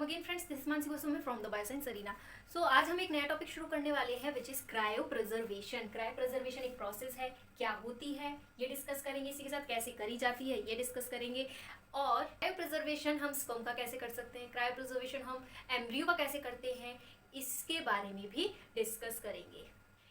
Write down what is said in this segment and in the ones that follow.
Again friends, this Mansi Goswami from the bioscience arena. So आज हम एक नया टॉपिक शुरू करने वाले हैं which is cryopreservation. Cryopreservation एक प्रोसेस है, क्या होती है ये डिस्कस करेंगे, इसी के साथ कैसे करी जाती है ये डिस्कस करेंगे, और क्रायो प्रिजर्वेशन हम स्पर्म का कैसे कर सकते हैं, क्रायो प्रिजर्वेशन हम एम्ब्रियो का कैसे करते हैं, इसके बारे में भी डिस्कस करेंगे।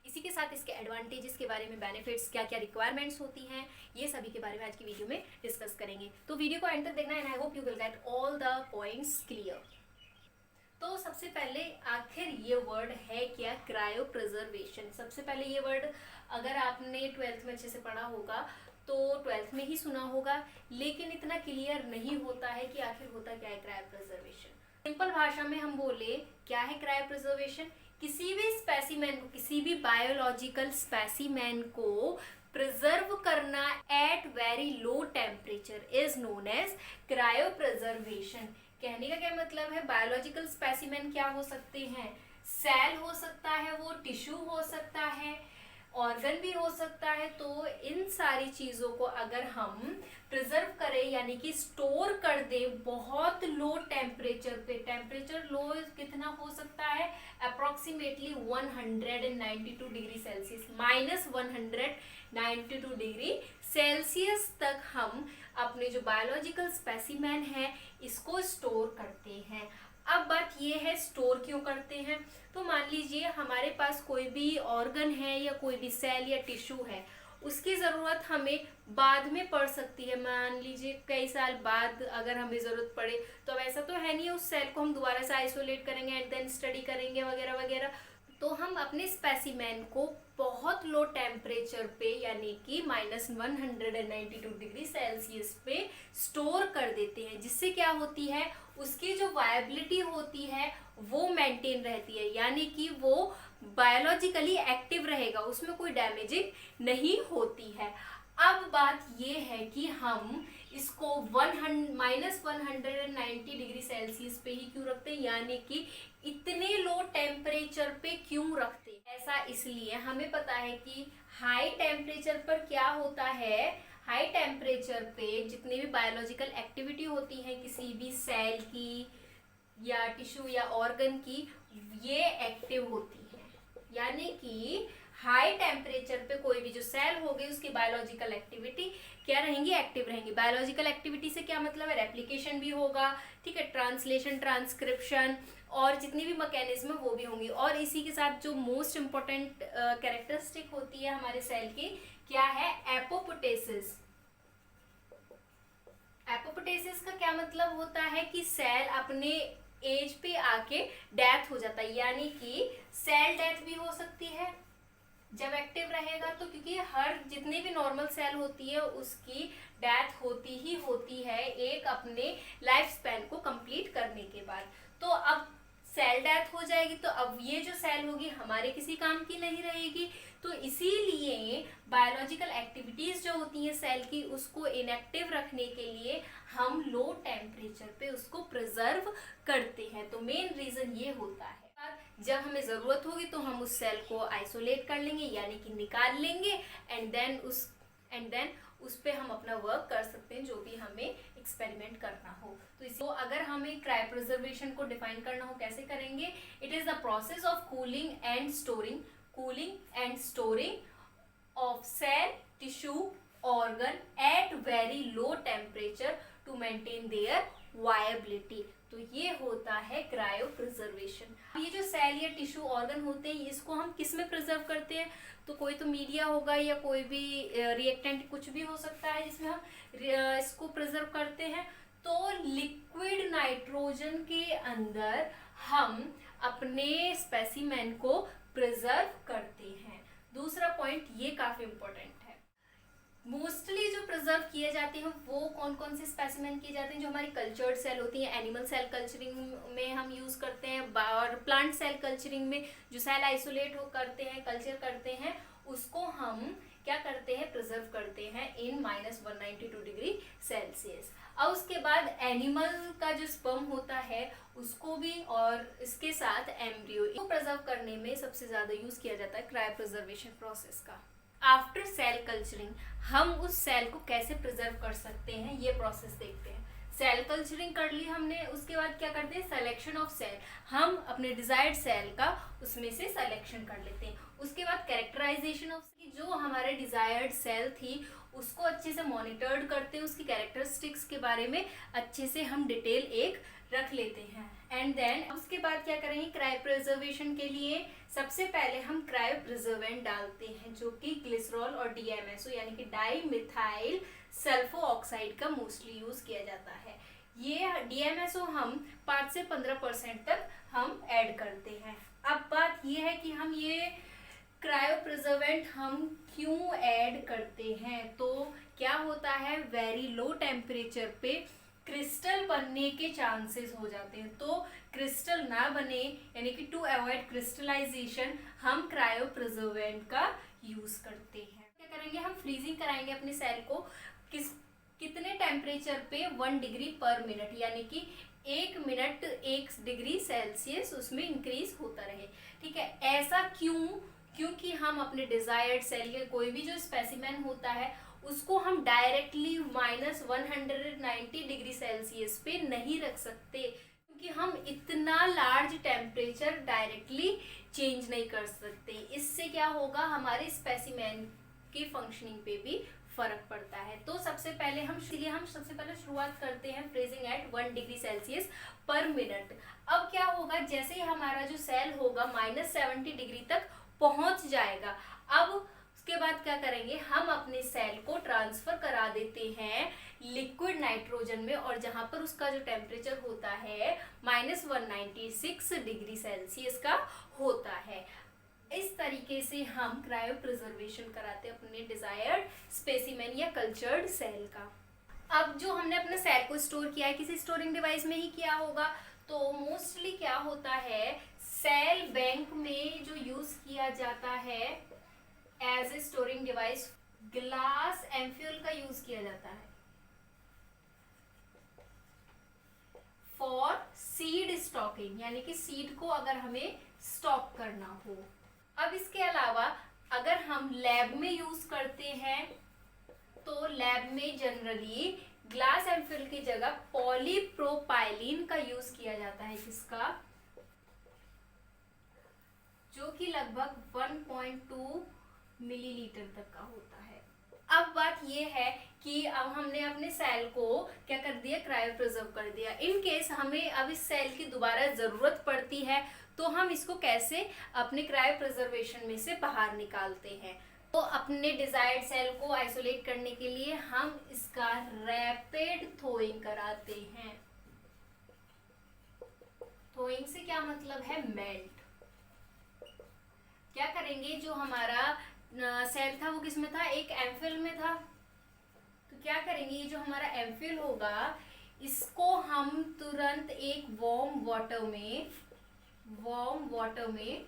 इसी के साथ इसके एडवांटेजेस के बारे में, बेनिफिट्स, क्या क्या रिक्वायरमेंट्स होती हैं, ये सभी के बारे में आज की वीडियो में डिस्कस करेंगे। तो वीडियो को एंड तक देखना and I hope you will get all the points clear. तो सबसे पहले आखिर ये वर्ड है क्या, क्रायो प्रिजर्वेशन। सबसे पहले ये वर्ड अगर आपने 12th में अच्छे से पढ़ा होगा तो 12th में ही सुना होगा, लेकिन इतना क्लियर नहीं होता है कि आखिर होता क्या है क्रायो प्रिजर्वेशन। सिंपल भाषा में हम बोले क्या है क्रायो प्रिजर्वेशन, किसी भी स्पेसिमेन को, किसी भी बायोलॉजिकल स्पेसिमेन को प्रिजर्व करना at very low temperature is known as cryopreservation. कहने का क्या मतलब है, बायोलॉजिकल स्पेसिमेन क्या हो सकते हैं, सेल हो सकता है, वो टिश्यू हो सकता है, ऑर्गन भी हो सकता है। तो इन सारी चीज़ों को अगर हम प्रिजर्व करें यानी कि स्टोर कर दें बहुत लो टेम्परेचर पे, टेम्परेचर लो कितना हो सकता है, approximately 192 degree Celsius, -192 degree Celsius तक हम अपने जो बायोलॉजिकल स्पेसिमेन है इसको स्टोर करते हैं। अब बात ये है स्टोर क्यों करते हैं। तो मान लीजिए हमारे पास कोई भी ऑर्गन है या कोई भी सेल या टिश्यू है, उसकी ज़रूरत हमें बाद में पड़ सकती है। मान लीजिए कई साल बाद अगर हमें ज़रूरत पड़े, तो ऐसा तो है नहीं उस सेल को हम दोबारा से आइसोलेट करेंगे एंड देन स्टडी करेंगे वगैरह वगैरह। तो हम अपने स्पेसिमेन को बहुत लो टेम्परेचर पे यानी कि -192 डिग्री सेल्सियस पे स्टोर कर देते हैं, जिससे क्या होती है, उसकी जो वायबिलिटी होती है वो मेंटेन रहती है, यानी कि वो बायोलॉजिकली एक्टिव रहेगा, उसमें कोई डैमेजिंग नहीं होती है। अब बात ये है कि हम इसको -190 डिग्री सेल्सियस पे ही क्यों रखते हैं, यानी कि इतने लो टेम्परेचर पे क्यों रखते हैं। ऐसा इसलिए हमें पता है कि हाई टेम्परेचर पर क्या होता है, हाई टेम्परेचर पे जितनी भी बायोलॉजिकल एक्टिविटी होती है किसी भी सेल की या टिश्यू या ऑर्गन की, ये एक्टिव होती है। यानी कि हाई टेम्परेचर पे कोई भी जो सेल होगी उसकी बायोलॉजिकल एक्टिविटी क्या रहेंगी, एक्टिव रहेंगी। बायोलॉजिकल एक्टिविटी से क्या मतलब है, रेप्लिकेशन भी होगा, ठीक है, ट्रांसलेशन, ट्रांसक्रिप्शन और जितनी भी मैकेनिज्म वो भी होंगी। और इसी के साथ जो मोस्ट इम्पोर्टेंट कैरेक्टरिस्टिक होती है हमारे सेल की, क्या है, एपोप्टोसिस। एपोप्टोसिस का क्या मतलब होता है कि सेल अपने एज पे आके डेथ हो जाता है, यानी कि सेल डेथ भी हो सकती है जब एक्टिव रहेगा। तो क्योंकि हर जितनी भी नॉर्मल सेल होती है उसकी डेथ होती ही होती है एक अपने लाइफ स्पैन को कंप्लीट करने के बाद। तो अब सेल डेथ हो जाएगी तो अब ये जो सेल होगी हमारे किसी काम की नहीं रहेगी। तो इसीलिए बायोलॉजिकल एक्टिविटीज जो होती हैं सेल की, उसको इनएक्टिव रखने के लिए हम लो टेम्परेचर पे उसको प्रिजर्व करते हैं। तो मेन रीजन ये होता है, जब हमें ज़रूरत होगी तो हम उस सेल को आइसोलेट कर लेंगे यानी कि निकाल लेंगे एंड देन उस पे हम अपना वर्क कर सकते हैं जो भी हमें एक्सपेरिमेंट करना हो। तो इसको अगर हमें क्रायो प्रिजर्वेशन को डिफाइन करना हो कैसे करेंगे, it is the process of cooling and storing of cell, tissue, organ at very low temperature to maintain their viability. तो ये होता है क्रायो प्रिजर्वेशन। ये जो सेल या टिश्यू ऑर्गन होते हैं इसको हम किस में प्रिजर्व करते हैं, तो कोई तो मीडिया होगा या कोई भी रिएक्टेंट कुछ भी हो सकता है जिसमें हम इसको प्रिजर्व करते हैं। तो लिक्विड नाइट्रोजन के अंदर हम अपने स्पेसिमेन को प्रिजर्व करते हैं। दूसरा पॉइंट ये काफी इंपॉर्टेंट है, मोस्टली जो प्रिजर्व किए जाते हैं वो कौन कौन से स्पेसिमेन किए जाते हैं, जो हमारी कल्चर्ड सेल होती हैं, एनिमल सेल कल्चरिंग में हम यूज़ करते हैं, और प्लांट सेल कल्चरिंग में जो सेल आइसोलेट हो करते हैं, कल्चर करते हैं, उसको हम क्या करते हैं, प्रिजर्व करते हैं इन -192 डिग्री सेल्सियस। और उसके बाद एनिमल का जो स्पर्म होता है उसको भी, और इसके साथ एम्ब्रियो को प्रिजर्व करने में सबसे ज़्यादा यूज़ किया जाता है क्रायो प्रिजर्वेशन प्रोसेस का। आफ्टर सेल कल्चरिंग हम उस सेल को कैसे प्रिजर्व कर सकते हैं ये प्रोसेस देखते हैं। सेल कल्चरिंग कर ली हमने, उसके बाद क्या करते हैं, सिलेक्शन ऑफ सेल, हम अपने डिजायर्ड सेल का उसमें से सिलेक्शन कर लेते हैं। उसके बाद कैरेक्टराइजेशन ऑफ, जो हमारे डिजायर्ड सेल थी उसको अच्छे से मॉनिटर्ड करते हैं, उसकी कैरेक्टरिस्टिक्स के बारे में अच्छे से हम डिटेल एक रख लेते हैं। एंड देन उसके बाद क्या करेंगे, क्रायो प्रिजर्वेशन के लिए सबसे पहले हम क्रायो प्रिजर्वेंट डालते हैं, जो कि ग्लिसरॉल और DMSO यानी कि डाई मिथाइल सल्फो ऑक्साइड का मोस्टली यूज किया जाता है। ये DMSO हम 5 से 15% तक हम ऐड करते हैं। अब बात ये है कि हम ये क्रायो प्रिजर्वेंट हम क्यों ऐड करते हैं, तो क्या होता है, वेरी लो टेम्परेचर पे क्रिस्टल बनने के चांसेस हो जाते हैं, तो क्रिस्टल ना बने यानी कि टू अवॉइड क्रिस्टलाइजेशन हम क्रायो प्रिजर्वेंट का यूज करते हैं। क्या करेंगे, हम फ्रीजिंग कराएंगे अपने सेल को कितने टेम्परेचर पे, 1 डिग्री पर मिनट, यानी कि 1 मिनट 1 डिग्री सेल्सियस उसमें इंक्रीज होता रहे। ठीक है, ऐसा क्यों, क्योंकि हम अपने डिजायर्ड सेल के कोई भी जो स्पेसिमेन होता है उसको हम डायरेक्टली -190 डिग्री सेल्सियस पे नहीं रख सकते, क्योंकि हम इतना लार्ज टेम्परेचर डायरेक्टली चेंज नहीं कर सकते। इससे क्या होगा, हमारे स्पेसिमेन की फंक्शनिंग पे भी फर्क पड़ता है। तो सबसे पहले हम सबसे पहले शुरुआत करते हैं फ्रीजिंग एट 1 डिग्री सेल्सियस पर मिनट। अब क्या होगा, जैसे ही हमारा जो सेल होगा -70 डिग्री तक पहुंच जाएगा, अब उसके बाद क्या करेंगे, हम अपने सेल को ट्रांसफर करा देते हैं लिक्विड नाइट्रोजन में, और जहां पर उसका जो टेम्परेचर होता है -196 डिग्री सेल्सियस का होता है। इस तरीके से हम क्रायो प्रिजर्वेशन कराते हैं अपने डिजायर्ड स्पेसिमेन या कल्चर्ड सेल का। अब जो हमने अपने सेल को स्टोर किया है, किसी स्टोरिंग डिवाइस में ही किया होगा, तो मोस्टली क्या होता है, सेल बैंक में जो यूज किया जाता है as a storing device, glass ampoule का यूज किया जाता है फॉर सीड स्टॉकिंग, यानी कि सीड को अगर हमें स्टॉक करना हो। अब इसके अलावा अगर हम लैब में यूज करते हैं, तो लैब में जनरली ग्लास एम्फ्यूल की जगह पॉलीप्रोपाइलीन का यूज किया जाता है, जिसका जो कि लगभग 1.2 मिलीलीटर तक का होता है। अब बात ये है कि अब हमने अपने सेल को क्या कर दिया, क्रायो प्रिजर्व कर दिया। इन केस हमें अब इस सेल की दोबारा जरूरत पड़ती है, तो हम इसको कैसे अपने क्रायो प्रिजर्वेशन में से बाहर निकालते हैं। तो अपने डिजायर्ड सेल को आइसोलेट करने के लिए हम इसका रैपिड थोइंग कराते हैं। थोइंग से क्या मतलब है, मेल्ट। क्या करेंगे, जो हमारा सेल था वो किस में था, एक एम्फिल में था, तो क्या करेंगे, ये जो हमारा एम्फिल होगा इसको हम तुरंत एक वार्म वाटर में,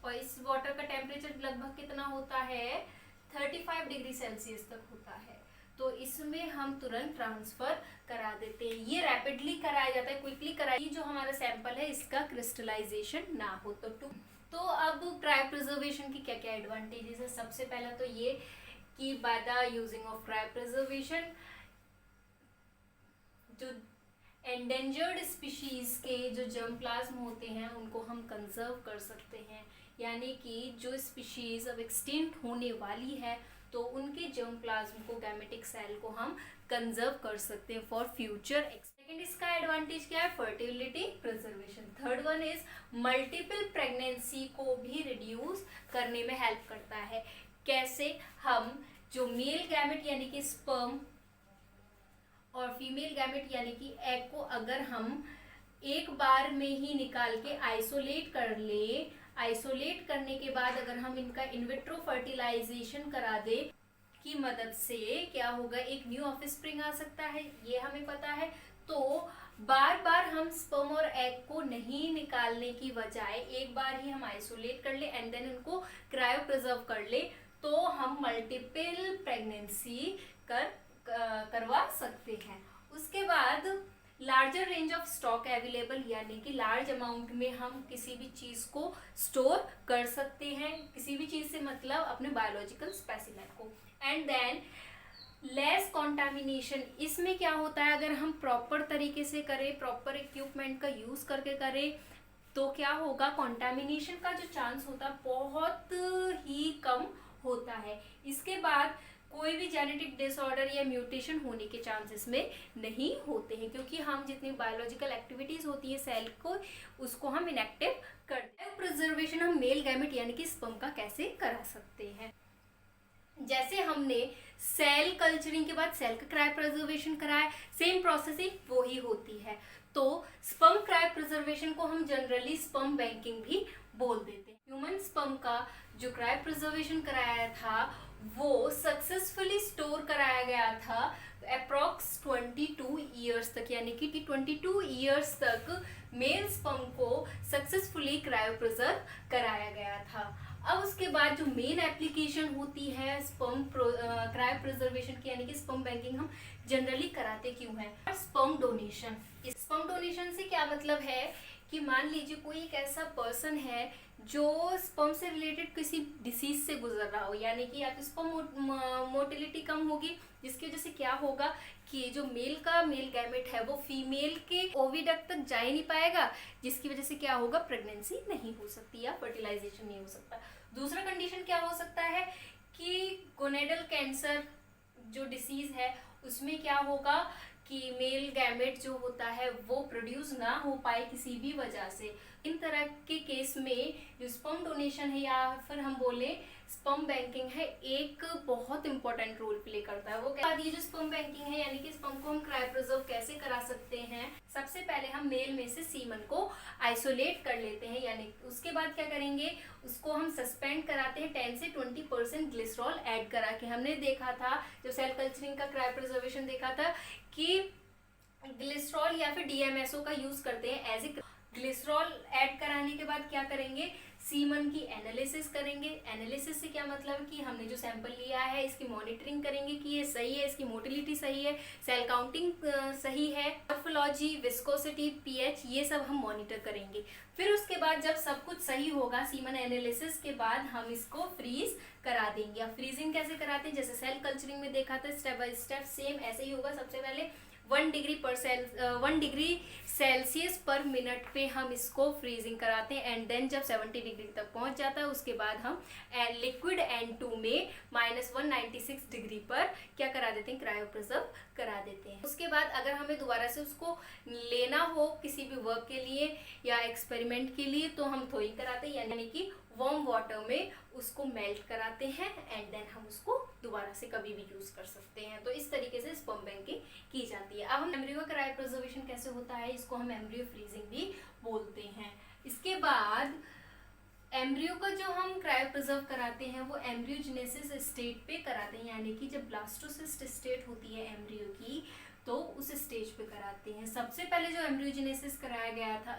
और इस वाटर का टेम्परेचर लगभग कितना होता है, 35 डिग्री सेल्सियस तक होता है, तो इसमें हम तुरंत ट्रांसफर करा देते हैं। ये रैपिडली कराया जाता है, क्विकली कराया, जो हमारा सैंपल है इसका क्रिस्टलाइजेशन ना हो। तो अब क्रायो प्रिजर्वेशन की क्या क्या एडवांटेजेस है। सबसे पहला तो ये कि by the using of cryo preservation जो एंडेंजर्ड स्पीशीज के जो जर्म प्लाज्म होते हैं उनको हम कंजर्व कर सकते हैं, यानी कि जो स्पीशीज अब एक्सटिंक्ट होने वाली है तो उनके जर्म प्लाज्म को, गैमेटिक सेल को हम कंजर्व कर सकते हैं फॉर फ्यूचर। सेकेंड इसका एडवांटेज क्या है, fertility preservation. Third one is multiple pregnancy को भी रिड्यूस करने में हेल्प करता है। कैसे, हम जो मेल गैमेट यानी कि स्पर्म और फीमेल गैमेट यानी कि एग को अगर हम एक बार में ही निकाल के आइसोलेट कर ले, आइसोलेट करने के बाद अगर हम इनका इनविट्रो फर्टिलाइजेशन करा दे की मदद से क्या होगा, एक न्यू ऑफस्प्रिंग आ सकता है, ये हमें पता है। तो बार बार हम स्पर्म और एग को नहीं निकालने की बजाय एक बार ही हम आइसोलेट कर ले एंड देन उनको क्रायो प्रिजर्व कर ले, तो हम मल्टीपल प्रेगनेंसी करवा सकते हैं। उसके बाद larger range of stock available, यानी कि लार्ज अमाउंट में हम किसी भी चीज़ को स्टोर कर सकते हैं, किसी भी चीज़ से मतलब अपने बायोलॉजिकल स्पेसिमेन को। एंड देन लेस कॉन्टामिनेशन, इसमें क्या होता है अगर हम प्रॉपर तरीके से करें, प्रॉपर इक्विपमेंट का यूज करके करें, तो क्या होगा, कॉन्टामिनेशन का जो चांस होता है बहुत ही कम होता है। इसके बाद कोई भी जेनेटिक डिसऑर्डर या म्यूटेशन होने के चांसेस में नहीं होते हैं, क्योंकि हम जितनी बायोलॉजिकल एक्टिविटीज होती है सेल को, उसको हम इनएक्टिव करते हैं। प्रिजर्वेशन हम मेल गैमेट यानी कि स्पर्म का कैसे करा सकते हैं। जैसे हमने सेल कल्चरिंग के बाद सेल का क्रायो प्रिजर्वेशन कराया, सेम प्रोसेस ही वो ही होती है। तो स्पर्म क्रायो प्रिजर्वेशन को हम जनरली स्पर्म बैंकिंग भी बोल देते हैं। ह्यूमन स्पर्म का जो क्रायो प्रिजर्वेशन कराया था वो सक्सेसफुली स्टोर कराया गया था अप्रॉक्स 22 ईयर्स तक, यानी कि 22 ईयर्स तक मेल स्पर्म को सक्सेसफुली क्रायो प्रिजर्व कराया गया था। अब उसके बाद जो मेन एप्लीकेशन होती है स्पर्म क्रायो प्रिजर्वेशन की, यानी कि स्पर्म बैंकिंग हम जनरली कराते क्यों हैं, स्पर्म डोनेशन। इस स्पर्म डोनेशन से क्या मतलब है कि मान लीजिए कोई एक ऐसा पर्सन है जो स्पर्म से रिलेटेड किसी डिसीज से गुजर रहा हो, यानी कि या तो स्पर्म मोटिलिटी कम होगी, जिसकी वजह से क्या होगा कि जो मेल गैमेट है वो फीमेल के ओविडक्ट तक जा ही नहीं पाएगा, जिसकी वजह से क्या होगा, प्रेगनेंसी नहीं हो सकती या फर्टिलाइजेशन नहीं हो सकता। दूसरा कंडीशन क्या हो सकता है कि गोनेडल कैंसर जो डिसीज है उसमें क्या होगा कि मेल गैमेट जो होता है वो प्रोड्यूस ना हो पाए किसी भी वजह से। इन तरह के केस में जो स्पर्म डोनेशन है या फिर हम बोले स्पर्म बैंकिंग है, एक बहुत इंपॉर्टेंट रोल प्ले करता है। वो क्या, ये जो स्पर्म बैंकिंग है यानी कि स्पर्म को हम क्रायो प्रिजर्व कैसे करा सकते हैं, सबसे पहले हम मेल में से सीमन को आइसोलेट कर लेते हैं, यानी उसके बाद क्या करेंगे, उसको हम सस्पेंड कराते हैं 10 से 20% ग्लिसरॉल ऐड करा के। हमने देखा था जो सेल कल्चरिंग का क्रायो प्रिजर्वेशन देखा था कि ग्लिसरॉल या फिर DMSO का यूज करते हैं एज ए। ग्लिसरॉल ऐड कराने के बाद क्या करेंगे, सीमन की एनालिसिस करेंगे। एनालिसिस से क्या मतलब कि हमने जो सैंपल लिया है इसकी मॉनिटरिंग करेंगे कि ये सही है, इसकी मोटिलिटी सही है, सेल काउंटिंग सही है, मॉर्फोलॉजी, विस्कोसिटी, pH, ये सब हम मॉनिटर करेंगे। फिर उसके बाद जब सब कुछ सही होगा सीमन एनालिसिस के बाद हम इसको फ्रीज करा देंगे। अब फ्रीजिंग कैसे कराते हैं, जैसे सेल कल्चरिंग में देखा था स्टेप बाय स्टेप, सेम ऐसे ही होगा। सबसे पहले 1 डिग्री सेल्सियस पर मिनट पे हम इसको फ्रीजिंग कराते हैं एंड देन जब 70 डिग्री तक पहुंच जाता है उसके बाद हम लिक्विड N2 में -196 डिग्री पर क्या करा देते हैं, क्रायो प्रिजर्व करा देते हैं। उसके बाद अगर हमें दोबारा से उसको लेना हो किसी भी वर्क के लिए या एक्सपेरिमेंट के लिए तो हम थोइंग कराते हैं, यानी कि वार्म वाटर में उसको मेल्ट कराते हैं एंड देन हम उसको दोबारा से कभी भी यूज कर सकते हैं। तो इस तरीके से स्पर्म बैंकिंग की जाती है। अब हम एम्ब्रियो का क्रायो प्रिजर्वेशन कैसे होता है, इसको हम एम्ब्रियो फ्रीजिंग भी बोलते हैं। इसके बाद एम्ब्रियो का जो हम क्रायो प्रिजर्व कराते हैं वो एम्ब्रियोजेनेसिस स्टेट पे कराते हैं, यानी कि जब ब्लास्टोसिस्ट स्टेट होती है एम्ब्रियो की तो उस स्टेज पे कराते हैं। सबसे पहले जो एम्ब्रियोजेनेसिस कराया गया था,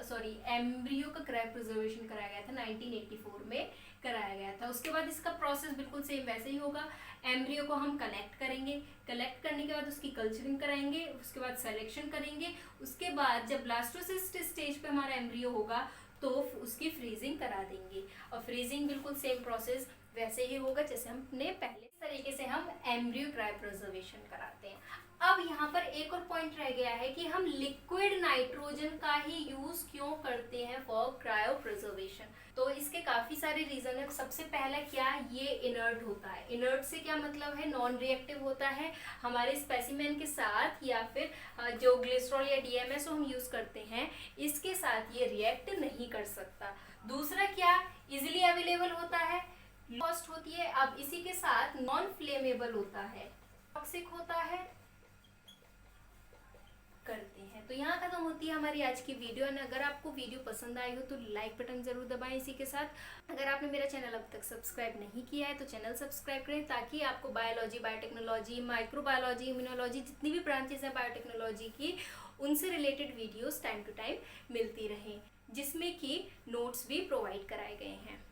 एम्ब्रियो का क्रायो प्रिजर्वेशन कराया गया था 1984 में कराया गया था। उसके बाद इसका प्रोसेस बिल्कुल सेम वैसे ही होगा। एम्ब्रियो को हम कलेक्ट करेंगे, कलेक्ट करने के बाद उसकी कल्चरिंग कराएंगे, उसके बाद सिलेक्शन करेंगे, उसके बाद जब ब्लास्टोसिस्ट स्टेज पे हमारा एम्ब्रियो होगा तो उसकी फ्रीजिंग करा देंगे। और फ्रीजिंग बिल्कुल सेम प्रोसेस वैसे ही होगा जैसे हमने पहले। इस तरीके से हम एम्ब्रियो क्रायो प्रिजर्वेशन कराते हैं। अब यहाँ पर एक और पॉइंट रह गया है कि हम लिक्विड नाइट्रोजन का ही यूज क्यों करते हैं फॉर क्रायो प्रिजर्वेशन। तो इसके काफी सारे रीजन है। सबसे पहला क्या, ये इनर्ट होता है। इनर्ट से क्या मतलब है, नॉन रिएक्टिव होता है हमारे स्पेसिमेन के साथ, या फिर जो ग्लिसरॉल या DMSO हम यूज करते हैं इसके साथ ये रिएक्ट नहीं कर सकता। दूसरा क्या, इजिली अवेलेबल होता है, कॉस्ट होती है। अब इसी के साथ नॉन फ्लेमेबल होता है, टॉक्सिक होता है, करते हैं। तो यहाँ खत्म होती है हमारी आज की वीडियो। और अगर आपको वीडियो पसंद आई हो तो लाइक बटन जरूर दबाएं। इसी के साथ अगर आपने मेरा चैनल अब तक सब्सक्राइब नहीं किया है तो चैनल सब्सक्राइब करें, ताकि आपको बायोलॉजी, बायोटेक्नोलॉजी, माइक्रोबायोलॉजी, इम्यूनोलॉजी, जितनी भी ब्रांचेस हैं बायोटेक्नोलॉजी की, उनसे related videos time to time मिलती रहें, जिसमें कि नोट्स भी प्रोवाइड कराए गए हैं।